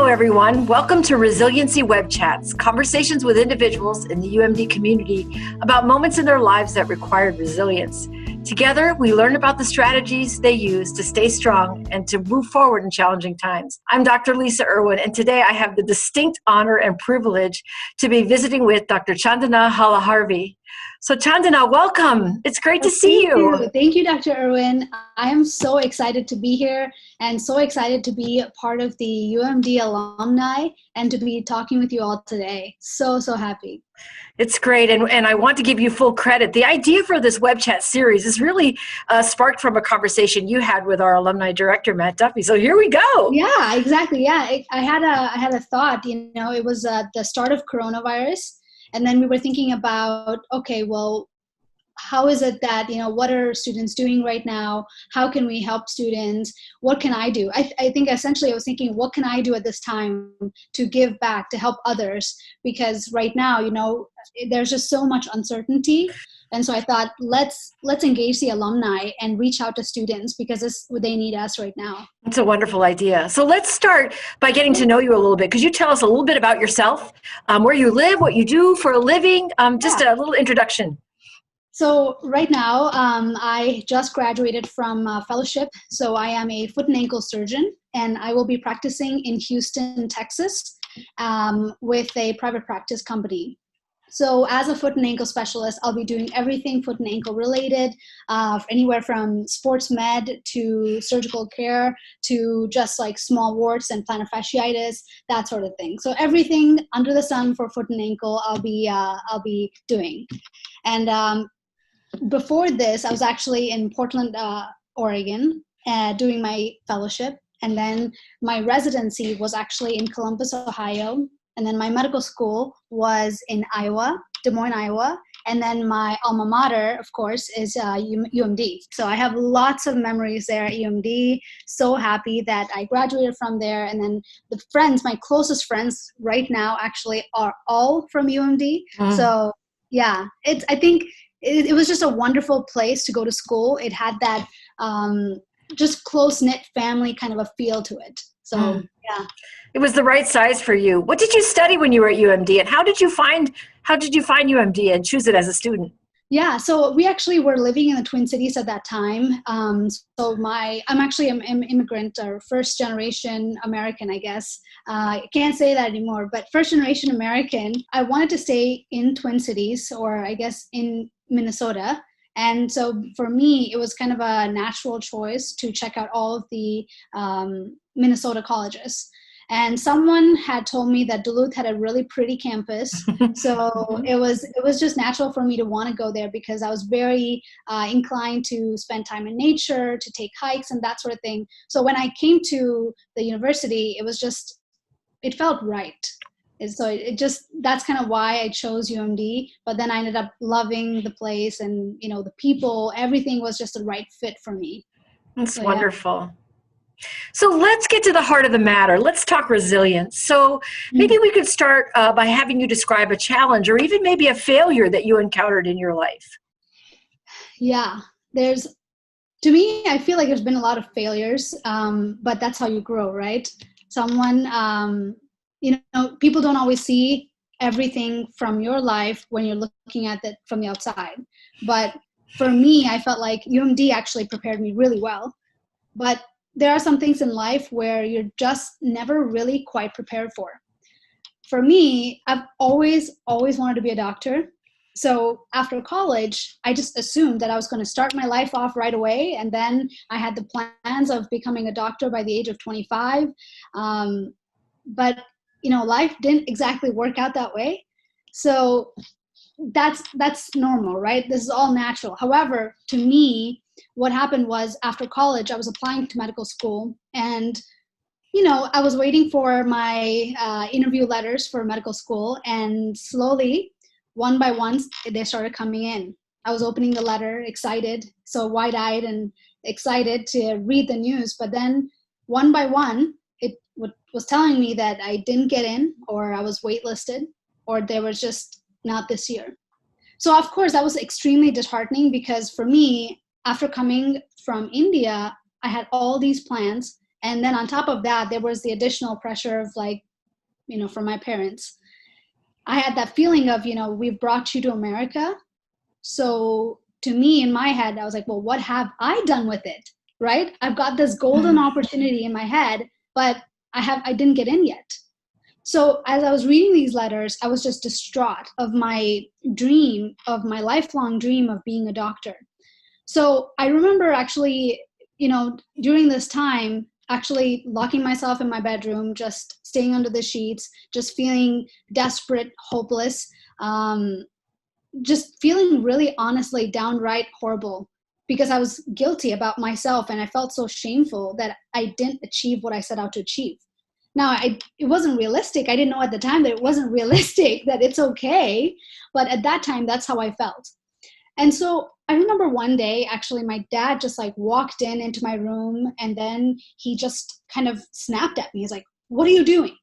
Hello, everyone. Welcome to Resiliency Webchats, conversations with individuals in the UMD community about moments in their lives that required resilience. Together, we learn about the strategies they use to stay strong and to move forward in challenging times. I'm Dr. Lisa Erwin, and today I have the distinct honor and privilege to be visiting with Dr. Chandana Halaharvi. So Chandana, welcome. It's great to see you. Thank you, Dr. Erwin. I am so excited to be here and so excited to be part of the UMD alumni and to be talking with you all today. So happy. It's great, and I want to give you full credit. The idea for this web chat series is really sparked from a conversation you had with our alumni director, Matt Duffy. So here we go. Yeah, exactly. Yeah, I had a thought. It was the start of coronavirus, and then we were thinking about, okay, well, how is it that, what are students doing right now? How can we help students? What can I do? I think essentially I was thinking, what can I do at this time to give back, to help others? Because right now, there's just so much uncertainty. And so I thought, let's engage the alumni and reach out to students because they need us right now. It's a wonderful idea. So let's start by getting to know you a little bit. Could you tell us a little bit about yourself, where you live, what you do for a living? Just a little introduction. So right now, I just graduated from fellowship. So I am a foot and ankle surgeon, and I will be practicing in Houston, Texas, with a private practice company. So as a foot and ankle specialist, I'll be doing everything foot and ankle related, anywhere from sports med to surgical care to just like small warts and plantar fasciitis, that sort of thing. So everything under the sun for foot and ankle, I'll be doing. And before this, I was actually in Portland, Oregon, doing my fellowship. And then my residency was actually in Columbus, Ohio. And then my medical school was in Iowa, Des Moines, Iowa. And then my alma mater, of course, is UMD. So I have lots of memories there at UMD. So happy that I graduated from there. And then my closest friends right now actually are all from UMD. So yeah, I think it was just a wonderful place to go to school. It had that just close-knit family kind of a feel to it. So yeah. It was the right size for you. What did you study when you were at UMD, and how did you find UMD and choose it as a student? Yeah, so we actually were living in the Twin Cities at that time. I'm actually an immigrant, or first generation American, I guess. I can't say that anymore, but first generation American. I wanted to stay in Twin Cities, or I guess in Minnesota. And so for me, it was kind of a natural choice to check out all of the Minnesota colleges. And someone had told me that Duluth had a really pretty campus. So it was just natural for me to want to go there because I was very inclined to spend time in nature, to take hikes and that sort of thing. So when I came to the university, it felt right. And so that's kind of why I chose UMD. But then I ended up loving the place and, the people, everything was just the right fit for me. That's wonderful. Yeah. So let's get to the heart of the matter. Let's talk resilience. So maybe we could start by having you describe a challenge or even maybe a failure that you encountered in your life. Yeah, to me, I feel like there's been a lot of failures, but that's how you grow, right? People don't always see everything from your life when you're looking at it from the outside. But for me, I felt like UMD actually prepared me really well. But there are some things in life where you're just never really quite prepared for. For me, I've always wanted to be a doctor. So after college, I just assumed that I was going to start my life off right away. And then I had the plans of becoming a doctor by the age of 25. But, life didn't exactly work out that way. So that's normal, right? This is all natural. However, to me, what happened was after college, I was applying to medical school and, I was waiting for my interview letters for medical school, and slowly, one by one, they started coming in. I was opening the letter, excited, so wide-eyed and excited to read the news. But then one by one, it was telling me that I didn't get in, or I was waitlisted, or there was just not this year. So of course, that was extremely disheartening because for me, after coming from India, I had all these plans And then on top of that, there was the additional pressure of like, from my parents. I had that feeling of, we've brought you to America. So to me, in my head, I was like, well, what have I done with it? Right? I've got this golden opportunity in my head, but I didn't get in yet. So as I was reading these letters, I was just distraught of my dream, of my lifelong dream of being a doctor. So I remember actually, during this time, actually locking myself in my bedroom, just staying under the sheets, just feeling desperate, hopeless, just feeling really honestly downright horrible because I was guilty about myself and I felt so shameful that I didn't achieve what I set out to achieve. Now, it wasn't realistic. I didn't know at the time that it wasn't realistic, that it's okay. But at that time, that's how I felt. And so I remember one day, actually, my dad just like walked into my room and then he just kind of snapped at me. He's like, "What are you doing?"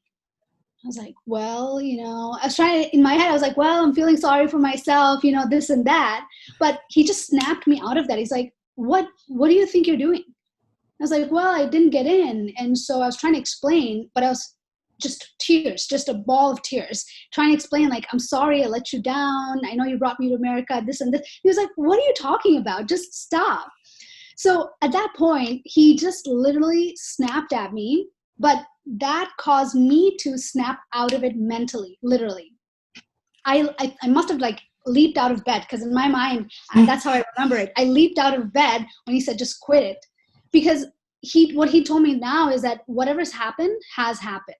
I was like, well, I was trying to, in my head, I was like, well, I'm feeling sorry for myself, this and that. But he just snapped me out of that. He's like, what do you think you're doing? I was like, well, I didn't get in. And so I was trying to explain, but I was just tears, just a ball of tears, trying to explain, like, I'm sorry I let you down. I know you brought me to America, this and this. He was like, what are you talking about? Just stop. So at that point, he just literally snapped at me, but that caused me to snap out of it mentally, literally. I must have like leaped out of bed because in my mind, that's how I remember it. I leaped out of bed when he said, just quit it. Because what he told me now is that whatever's happened has happened.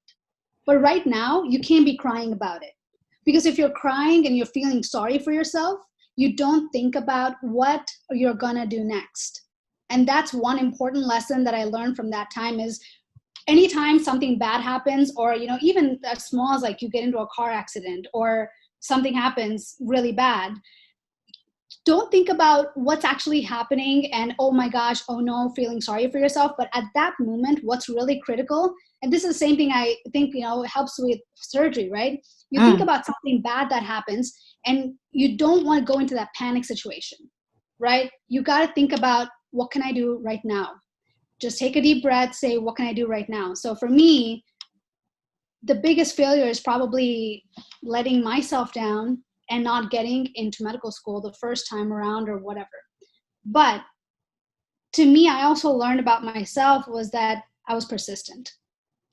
But right now, you can't be crying about it. Because if you're crying and you're feeling sorry for yourself, you don't think about what you're gonna do next. And that's one important lesson that I learned from that time is anytime something bad happens, or even as small as like you get into a car accident or something happens really bad, don't think about what's actually happening and, oh my gosh, oh no, feeling sorry for yourself. But at that moment, what's really critical, and this is the same thing I think, helps with surgery, right? You think about something bad that happens and you don't want to go into that panic situation, right? You got to think about, what can I do right now? Just take a deep breath, say, what can I do right now? So for me, the biggest failure is probably letting myself down and not getting into medical school the first time around or whatever. But to me, I also learned about myself was that I was persistent.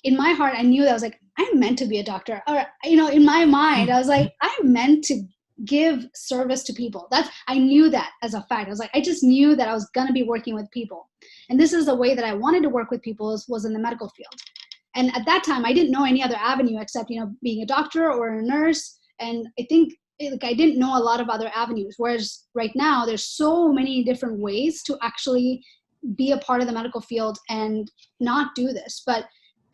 In my heart, I knew that I was like, I'm meant to be a doctor. Or, in my mind, I was like, I'm meant to give service to people. I knew that as a fact. I was like, I just knew that I was going to be working with people. And this is the way that I wanted to work with people was in the medical field. And at that time, I didn't know any other avenue except, being a doctor or a nurse. And I think I didn't know a lot of other avenues. Whereas right now, there's so many different ways to actually be a part of the medical field and not do this. But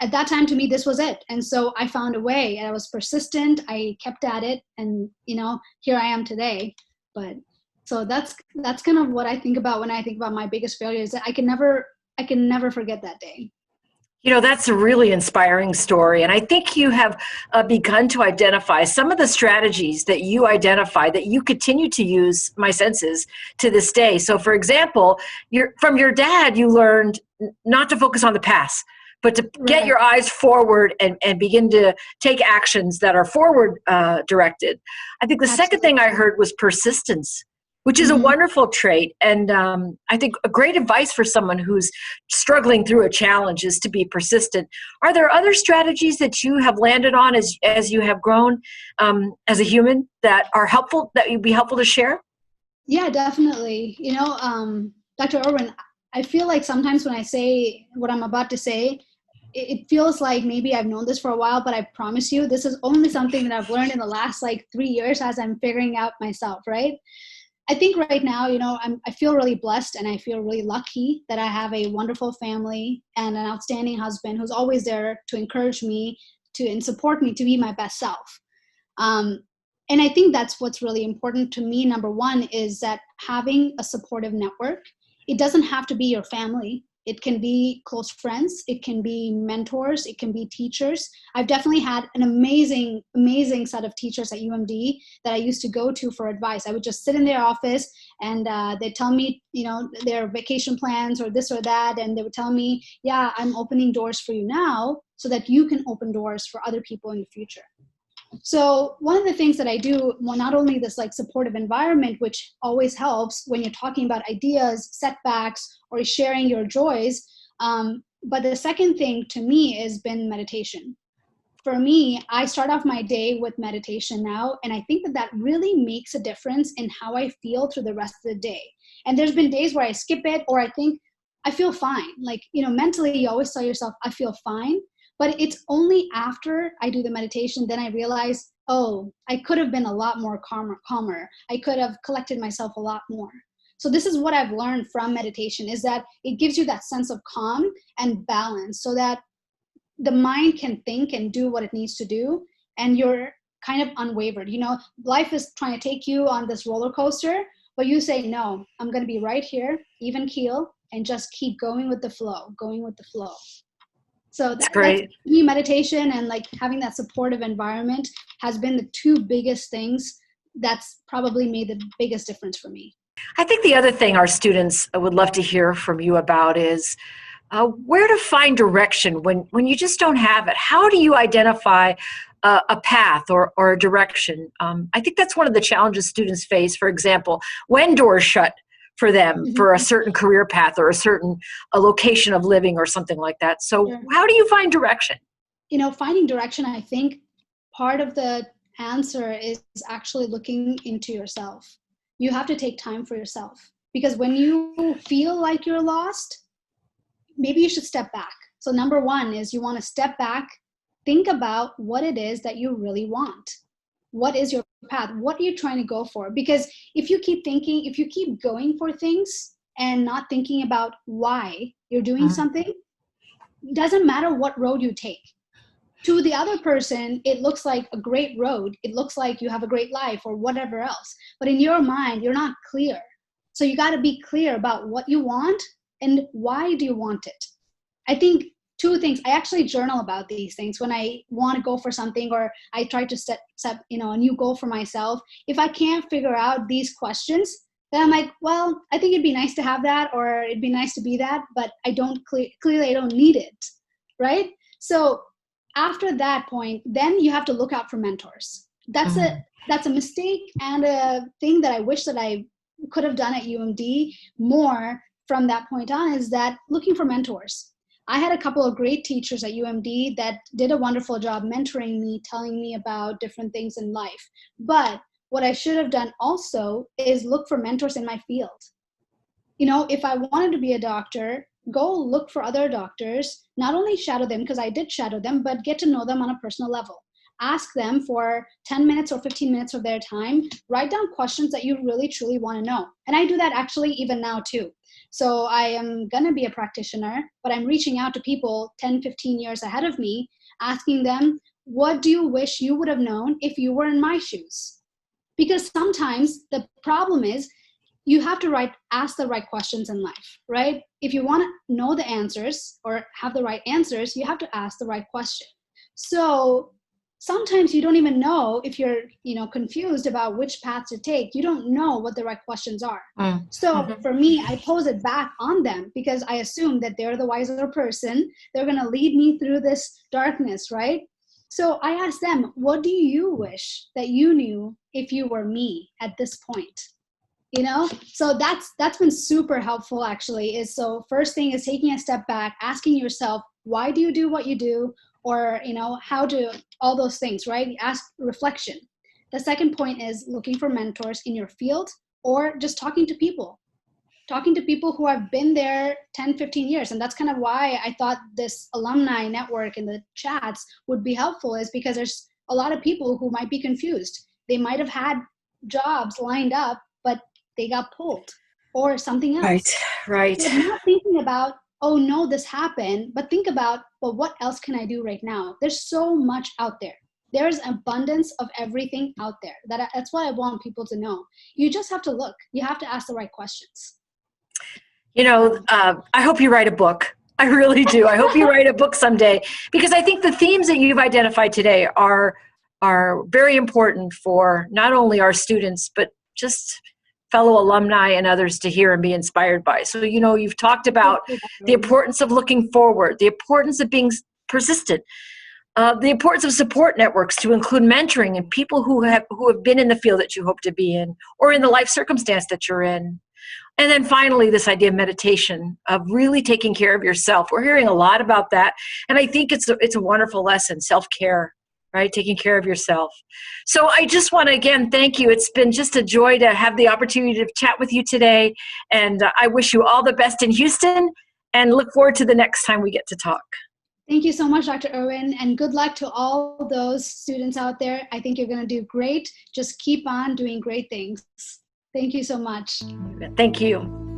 at that time, to me, this was it. And so I found a way. I was persistent. I kept at it. And, here I am today. But so that's kind of what I think about when I think about my biggest failure is that I can never forget that day. That's a really inspiring story. And I think you have begun to identify some of the strategies that you identify that you continue to use, my senses, to this day. So, for example, from your dad, you learned not to focus on the past, but to get your eyes forward and begin to take actions that are forward directed. I think the second thing I heard was persistence, which is a wonderful trait. And I think a great advice for someone who's struggling through a challenge is to be persistent. Are there other strategies that you have landed on as you have grown as a human that are helpful, that you'd be helpful to share? Yeah, definitely. Dr. Erwin, I feel like sometimes when I say what I'm about to say, it feels like maybe I've known this for a while, but I promise you, this is only something that I've learned in the last 3 years as I'm figuring out myself, right? I think right now, I feel really blessed and I feel really lucky that I have a wonderful family and an outstanding husband who's always there to encourage me and support me to be my best self. And I think that's what's really important to me. Number one is that having a supportive network, it doesn't have to be your family. It can be close friends. It can be mentors. It can be teachers. I've definitely had an amazing, amazing set of teachers at UMD that I used to go to for advice. I would just sit in their office and they'd tell me, their vacation plans or this or that. And they would tell me, yeah, I'm opening doors for you now so that you can open doors for other people in the future. So one of the things that I do, well, not only this like supportive environment, which always helps when you're talking about ideas, setbacks, or sharing your joys, but the second thing to me has been meditation. For me, I start off my day with meditation now, and I think that that really makes a difference in how I feel through the rest of the day. And there's been days where I skip it, or I think I feel fine. Like, mentally you always tell yourself, I feel fine. But it's only after I do the meditation, then I realize, oh, I could have been a lot more calmer. I could have collected myself a lot more. So this is what I've learned from meditation, is that it gives you that sense of calm and balance so that the mind can think and do what it needs to do. And you're kind of unwavered. Life is trying to take you on this roller coaster, but you say, no, I'm going to be right here, even keel, and just keep going with the flow. So That's that's great. me, meditation and like having that supportive environment has been the two biggest things that's probably made the biggest difference for me. I think the other thing our students would love to hear from you about is where to find direction when you just don't have it. How do you identify a path or a direction? I think that's one of the challenges students face. For example, when doors shut for them for a certain career path or a location of living or something like that. So Sure. how do you find direction? Finding direction, I think part of the answer is actually looking into yourself. You have to take time for yourself, because when you feel like you're lost, maybe you should step back. So number one is you want to step back, think about what it is that you really want. What is your path? What are you trying to go for? Because if you keep going for things and not thinking about why you're doing something, it doesn't matter what road you take. To the other person, it looks like a great road. It looks like you have a great life or whatever else. But in your mind, you're not clear. So you got to be clear about what you want and why do you want it. I think two things. I actually journal about these things when I want to go for something, or I try to set a new goal for myself. If I can't figure out these questions, then I'm like, well, I think it'd be nice to have that, or it'd be nice to be that, but I don't clearly I don't need it, right? So after that point, then you have to look out for mentors. That's a mistake and a thing that I wish that I could have done at UMD more from that point on, is that looking for mentors. I had a couple of great teachers at UMD that did a wonderful job mentoring me, telling me about different things in life. But what I should have done also is look for mentors in my field. If I wanted to be a doctor, go look for other doctors, not only shadow them, because I did shadow them, but get to know them on a personal level. Ask them for 10 minutes or 15 minutes of their time. Write down questions that you really, truly want to know. And I do that actually even now too. So I am going to be a practitioner, but I'm reaching out to people 10, 15 years ahead of me, asking them, what do you wish you would have known if you were in my shoes? Because sometimes the problem is you have to ask the right questions in life, right? If you want to know the answers or have the right answers, you have to ask the right question. So sometimes you don't even know if you're, confused about which path to take. You don't know what the right questions are. So for me, I pose it back on them because I assume that they're the wiser person. They're going to lead me through this darkness, right? So I asked them, what do you wish that you knew if you were me at this point? So that's been super helpful actually. So first thing is taking a step back, asking yourself, why do you do what you do? Or, how to, all those things, right? Ask reflection. The second point is looking for mentors in your field, or just talking to people who have been there 10, 15 years. And that's kind of why I thought this alumni network in the chats would be helpful, is because there's a lot of people who might be confused. They might have had jobs lined up, but they got pulled or something else. Right. So not thinking about, oh no, this happened, but think about, well, what else can I do right now? There's so much out there. There's abundance of everything out there. That's what I want people to know. You just have to look. You have to ask the right questions. I hope you write a book. I really do. I hope you write a book someday, because I think the themes that you've identified today are very important for not only our students, but just fellow alumni and others to hear and be inspired by. So, you've talked about the importance of looking forward, the importance of being persistent, the importance of support networks to include mentoring and people who have been in the field that you hope to be in, or in the life circumstance that you're in. And then finally, this idea of meditation, of really taking care of yourself. We're hearing a lot about that. And I think it's a wonderful lesson, self-care, right? Taking care of yourself. So I just want to, again, thank you. It's been just a joy to have the opportunity to chat with you today. And I wish you all the best in Houston, and look forward to the next time we get to talk. Thank you so much, Dr. Erwin, and good luck to all those students out there. I think you're going to do great. Just keep on doing great things. Thank you so much. Thank you.